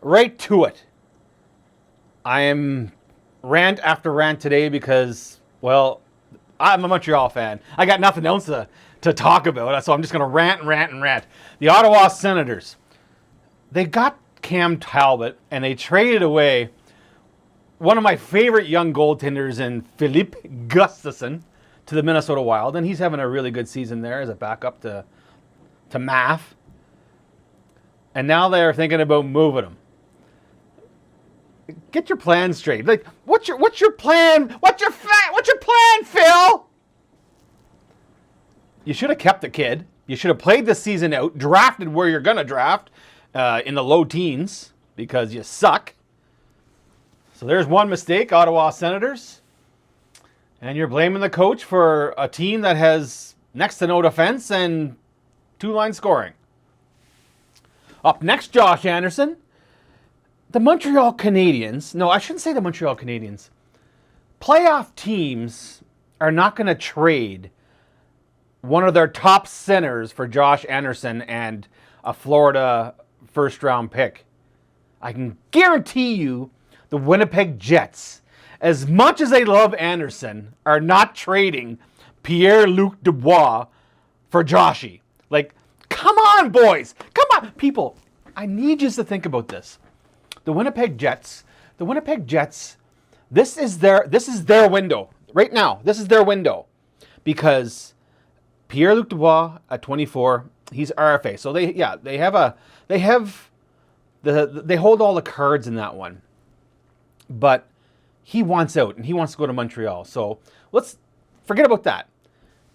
right to it. I am rant after rant today because, well, I'm a Montreal fan. I got nothing else to talk about, so I'm just going to rant and rant and rant. The Ottawa Senators, they got Cam Talbot, and they traded away one of my favorite young goaltenders in Philippe Gustafsson to the Minnesota Wild, and he's having a really good season there as a backup to Math. And now they're thinking about moving him. Get your plan straight. Like, what's your plan? What's your plan, Phil? You should have kept the kid. You should have played the season out, drafted where you're gonna draft in the low teens because you suck. So there's one mistake, Ottawa Senators. And you're blaming the coach for a team that has next to no defense and two-line scoring. Up next, Josh Anderson. The Montreal Canadiens. No, I shouldn't say the Montreal Canadiens. Playoff teams are not going to trade one of their top centers for Josh Anderson and a Florida first-round pick. I can guarantee you the Winnipeg Jets, as much as they love Anderson, are not trading Pierre-Luc Dubois for Joshy. Like, come on, boys. Come on. People, I need you to think about this. The Winnipeg Jets, this is their window. Right now, this is their window. Because Pierre-Luc Dubois at 24, he's RFA. So they hold all the cards in that one. But he wants out, and he wants to go to Montreal. So let's forget about that.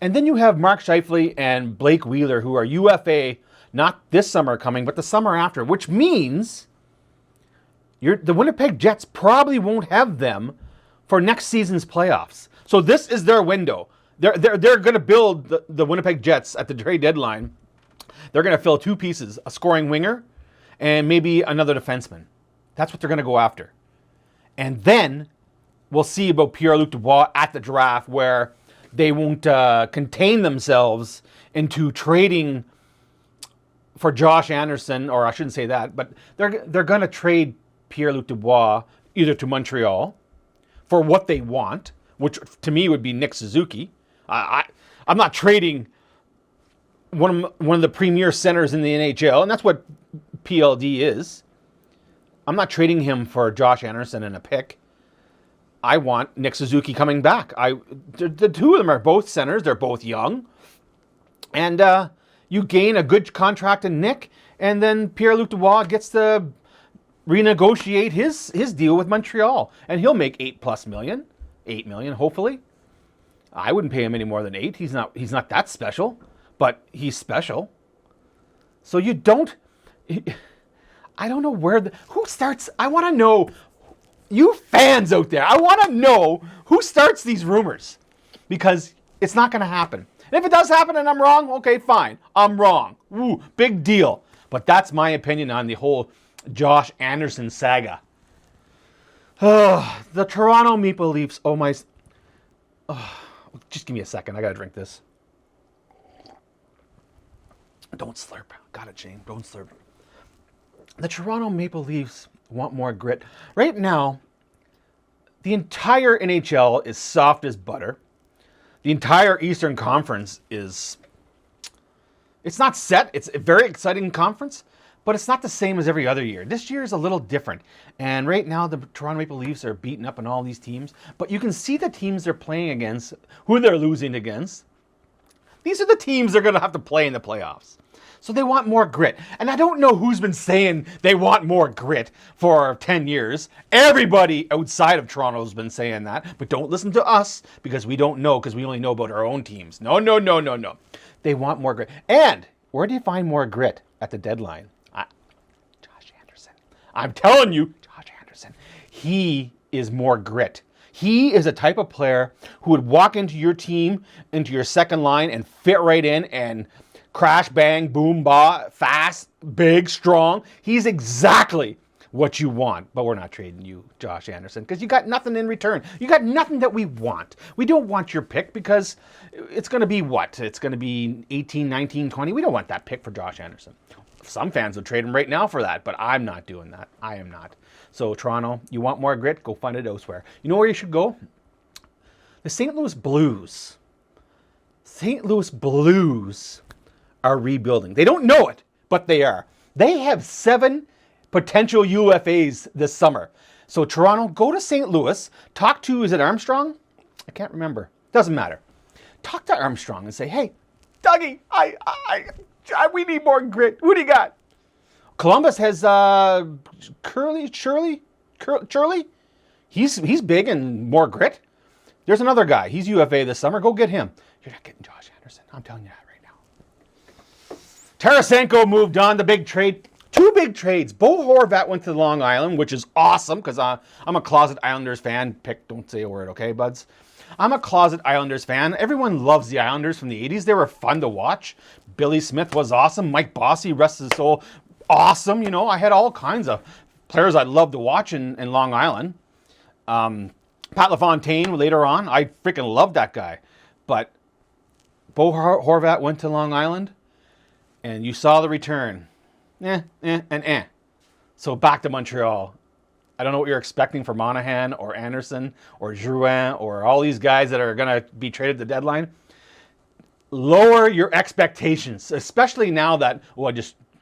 And then you have Mark Scheifele and Blake Wheeler, who are UFA, not this summer coming, but the summer after, which means the Winnipeg Jets probably won't have them for next season's playoffs. So this is their window. They're going to build the Winnipeg Jets at the trade deadline. They're going to fill two pieces, a scoring winger and maybe another defenseman. That's what they're going to go after. And then we'll see about Pierre-Luc Dubois at the draft, where they won't contain themselves into trading for Josh Anderson, or I shouldn't say that, but they're going to trade Pierre-Luc Dubois either to Montreal for what they want, which to me would be Nick Suzuki. I'm not trading one of the premier centers in the NHL, and that's what PLD is. I'm not trading him for Josh Anderson and a pick. I want Nick Suzuki coming back. The two of them are both centers. They're both young. And you gain a good contract in Nick, and then Pierre-Luc Dubois gets to renegotiate his deal with Montreal. And he'll make $8+ million. $8 million, hopefully. I wouldn't pay him any more than $8. He's not that special, but he's special. So you don't... I don't know who starts. I want to know, you fans out there, I want to know who starts these rumors, because it's not going to happen. And if it does happen and I'm wrong, okay, fine. I'm wrong. Ooh, big deal. But that's my opinion on the whole Josh Anderson saga. The Toronto Maple Leafs. Just give me a second. I got to drink this. Don't slurp. Got it, Shane. Don't slurp. The Toronto Maple Leafs want more grit. Right now, the entire NHL is soft as butter. The entire Eastern Conference it's not set. It's a very exciting conference, but it's not the same as every other year. This year is a little different. And right now, the Toronto Maple Leafs are beating up on all these teams. But you can see the teams they're playing against, who they're losing against. These are the teams they're going to have to play in the playoffs. So they want more grit. And I don't know who's been saying they want more grit for 10 years. Everybody outside of Toronto has been saying that. But don't listen to us, because we don't know, because we only know about our own teams. No. They want more grit. And where do you find more grit at the deadline? Josh Anderson. I'm telling you, Josh Anderson. He is more grit. He is a type of player who would walk into your team, into your second line, and fit right in and crash, bang, boom, ba, fast, big, strong. He's exactly what you want. But we're not trading you, Josh Anderson, because you got nothing in return. You got nothing that we want. We don't want your pick because it's going to be what? It's going to be 18, 19, 20. We don't want that pick for Josh Anderson. Some fans would trade him right now for that, but I'm not doing that. I am not. So Toronto, you want more grit? Go find it elsewhere. You know where you should go? The St. Louis Blues. St. Louis Blues are rebuilding. They don't know it, but they are. They have 7 potential UFAs this summer. So Toronto, go to St. Louis, talk to, is it Armstrong? I can't remember. Doesn't matter. Talk to Armstrong and say, hey, Dougie, we need more grit. Who do you got? Columbus has Shirley. He's big and more grit. There's another guy. He's UFA this summer. Go get him. You're not getting Josh Anderson. I'm telling you that right now. Tarasenko moved on. The big trade. 2 big trades. Bo Horvat went to Long Island, which is awesome because I'm a closet Islanders fan. Don't say a word, okay, buds? I'm a closet Islanders fan. Everyone loves the Islanders from the 80s. They were fun to watch. Billy Smith was awesome. Mike Bossy, rest of his soul, awesome. You know, I had all kinds of players I'd love to watch in Long Island. Pat LaFontaine later on. I freaking loved that guy. But Bo Horvat went to Long Island, and you saw the return. So back to Montreal. I don't know what you're expecting for Monahan or Anderson or Drouin or all these guys that are going to be traded at the deadline. Lower your expectations, especially now that,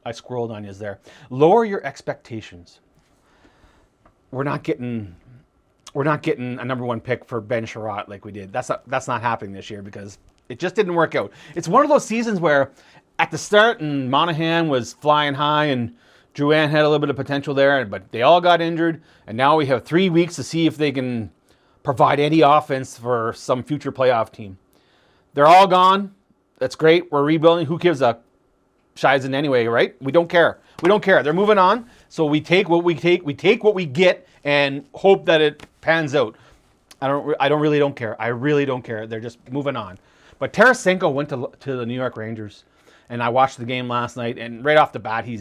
I scrolled on you there. Lower your expectations. We're not getting a number 1 pick for Ben Sherratt like we did. That's not happening this year because it just didn't work out. It's one of those seasons where at the start and Monahan was flying high and Drouin had a little bit of potential there, but they all got injured, and now we have 3 weeks to see if they can provide any offense for some future playoff team. They're all gone. That's great. We're rebuilding. Who gives a shizen anyway, right? We don't care. They're moving on, so we take what we take. We take what we get and hope that it pans out. I really don't care. I really don't care. They're just moving on. But Tarasenko went to the New York Rangers, and I watched the game last night, and right off the bat, he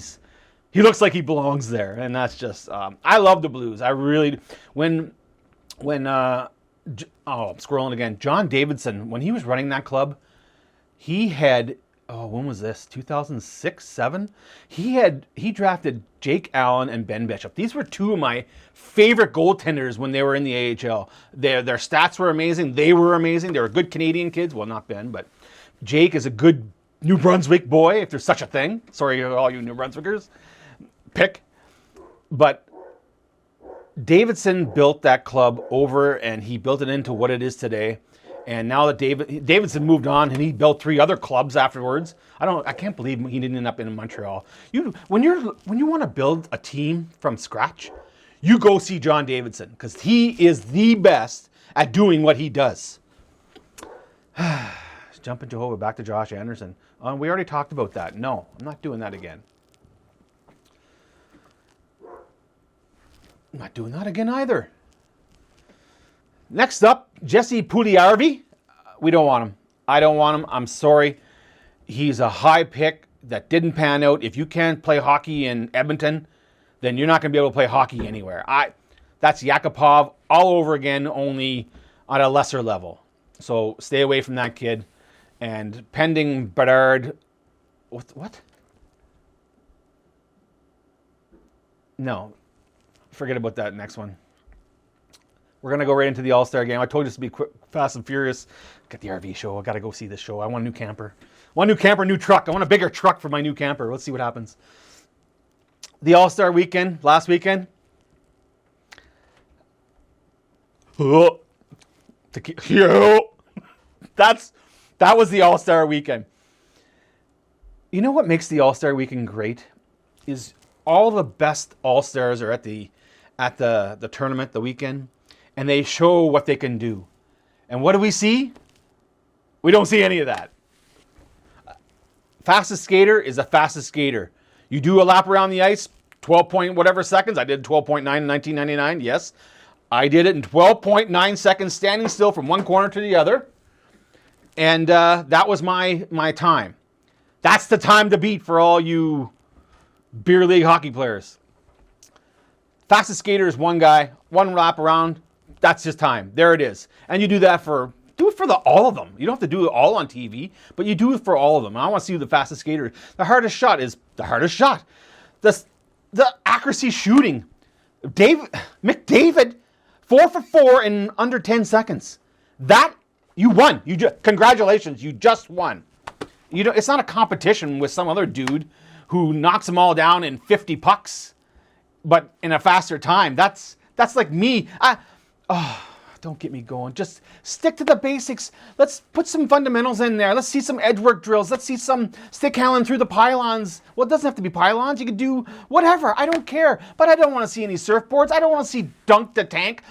looks like he belongs there, and that's just I love the Blues. I really I'm scrolling again. John Davidson, when he was running that club, he had when was this? 2006, 7? He drafted Jake Allen and Ben Bishop. These were 2 of my favorite goaltenders when they were in the AHL. Their stats were amazing. They were amazing. They were good Canadian kids. Well, not Ben, but Jake is a good New Brunswick boy, if there's such a thing. Sorry, all you New Brunswickers. Pick. But Davidson built that club over, and he built it into what it is today. And now that Davidson moved on, and he built 3 other clubs afterwards. I can't believe he didn't end up in Montreal. When you want to build a team from scratch, you go see John Davidson because he is the best at doing what he does. Jumping Jehovah back to Josh Anderson. We already talked about that. No, I'm not doing that again. I'm not doing that again either. Next up, Jesse Puljujarvi. We don't want him. I don't want him. I'm sorry. He's a high pick that didn't pan out. If you can't play hockey in Edmonton, then you're not going to be able to play hockey anywhere. That's Yakupov all over again, only on a lesser level. So stay away from that kid. And pending Bedard. What? No. Forget about that next one. We're going to go right into the All-Star game. I told you this to be quick, fast and furious. Get the RV show. I got to go see this show. I want a new camper. New truck. I want a bigger truck for my new camper. Let's see what happens. The All-Star weekend, last weekend. That was the All-Star weekend. You know what makes the All-Star weekend great? Is all the best All-Stars are at the tournament, the weekend, and they show what they can do. And what do we see? We don't see any of that. Fastest skater is the fastest skater. You do a lap around the ice, 12 point whatever seconds. I did 12.9 in 1999, yes. I did it in 12.9 seconds standing still from one corner to the other. And that was my time. That's the time to beat for all you beer league hockey players. Fastest skater is one guy, one lap around. That's his time. There it is. And you do that for all of them. You don't have to do it all on TV, but you do it for all of them. And I want to see who the fastest skater is. The hardest shot is the hardest shot. The accuracy shooting. McDavid, 4 for 4 in under 10 seconds. That, you won. Congratulations, you just won. It's not a competition with some other dude who knocks them all down in 50 pucks, but in a faster time. That's like me. Don't get me going. Just stick to the basics. Let's put some fundamentals in there. Let's see some edge work drills. Let's see some stick handling through the pylons. Well, it doesn't have to be pylons. You could do whatever. I don't care. But I don't want to see any surfboards. I don't want to see dunk the tank.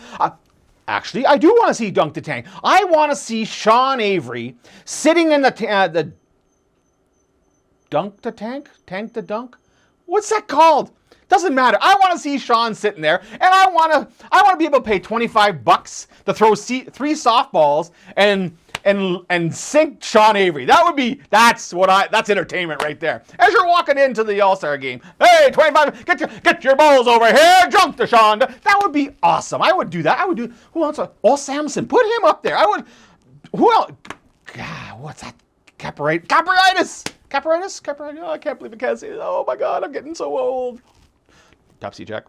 Actually, I do want to see dunk the tank. I want to see Sean Avery sitting in the dunk the tank? Tank the dunk? What's that called? Doesn't matter. I want to see Sean sitting there, and I want to be able to pay $25 to throw 3 softballs and sink Sean Avery. That's entertainment right there. As you're walking into the All-Star game, hey, 25, get your balls over here, jump to Sean. That would be awesome. I would do that. Who else? Samson. Put him up there. Who else? God, what's that? Caparitis. Oh, I can't believe I can't say it. Oh my God, I'm getting so old. Pepsi check.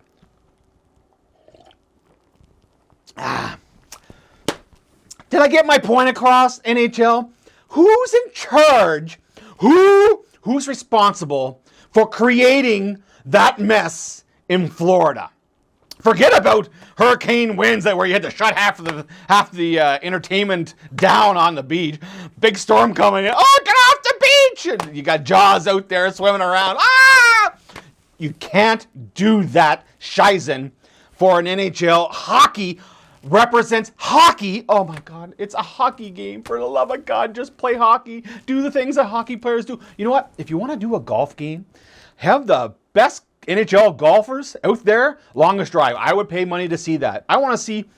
Did I get my point across, NHL? Who's in charge? Who's responsible for creating that mess in Florida? Forget about hurricane winds where you had to shut half the entertainment down on the beach. Big storm coming in. Oh, get off the beach! And you got Jaws out there swimming around. You can't do that, Shizen, for an NHL. Hockey represents hockey. Oh my God, it's a hockey game. For the love of God, just play hockey. Do the things that hockey players do. You know what? If you want to do a golf game, have the best NHL golfers out there, longest drive. I would pay money to see that. I want to see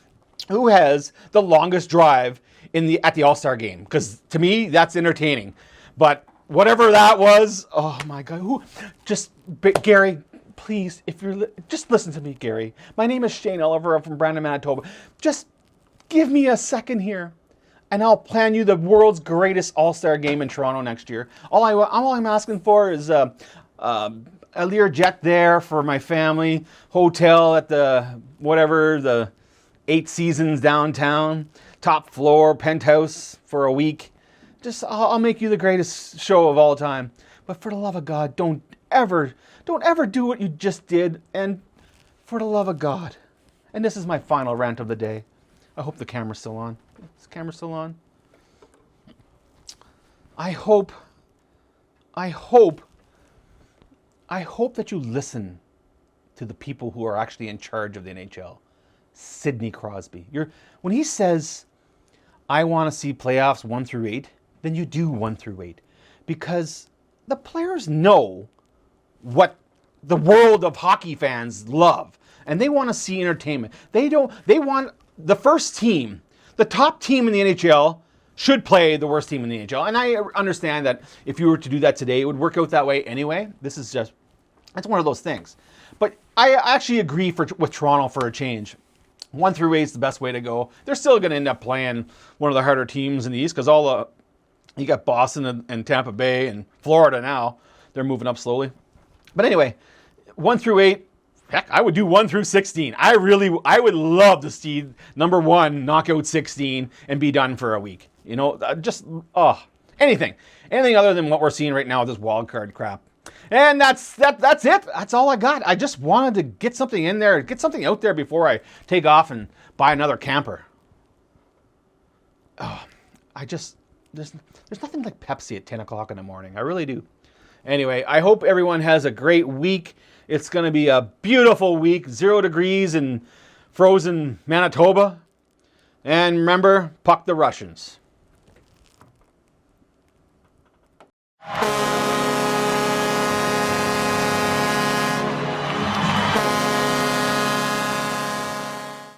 who has the longest drive at the All-Star game, because to me, that's entertaining. But whatever that was, oh my God, Gary, please, just listen to me, Gary. My name is Shane Oliver. I'm from Brandon, Manitoba. Just give me a second here, and I'll plan you the world's greatest All-Star game in Toronto next year. All I'm asking for is a Learjet there for my family, hotel at the 8 Seasons downtown, top floor, penthouse for a week. I'll make you the greatest show of all time. But for the love of God, don't ever do what you just did. And for the love of God. And this is my final rant of the day. I hope the camera's still on. Is the camera still on? I hope that you listen to the people who are actually in charge of the NHL. Sidney Crosby. When he says, I want to see playoffs 1 through 8, then you do 1 through 8. Because the players know what the world of hockey fans love. And they want to see entertainment. They want the first team, the top team in the NHL should play the worst team in the NHL. And I understand that if you were to do that today, it would work out that way anyway. It's one of those things. But I actually agree with Toronto for a change. 1 through 8 is the best way to go. They're still going to end up playing one of the harder teams in the East, because you got Boston and Tampa Bay and Florida now. They're moving up slowly. But anyway, 1 through 8, heck, I would do 1 through 16. I would love to see number 1 knock out 16 and be done for a week. Anything other than what we're seeing right now with this wild card crap. And that's it. That's all I got. I just wanted to get something in there, get something out there before I take off and buy another camper. There's nothing like Pepsi at 10 o'clock in the morning. I really do. Anyway, I hope everyone has a great week. It's going to be a beautiful week. 0 degrees in frozen Manitoba. And remember, puck the Russians.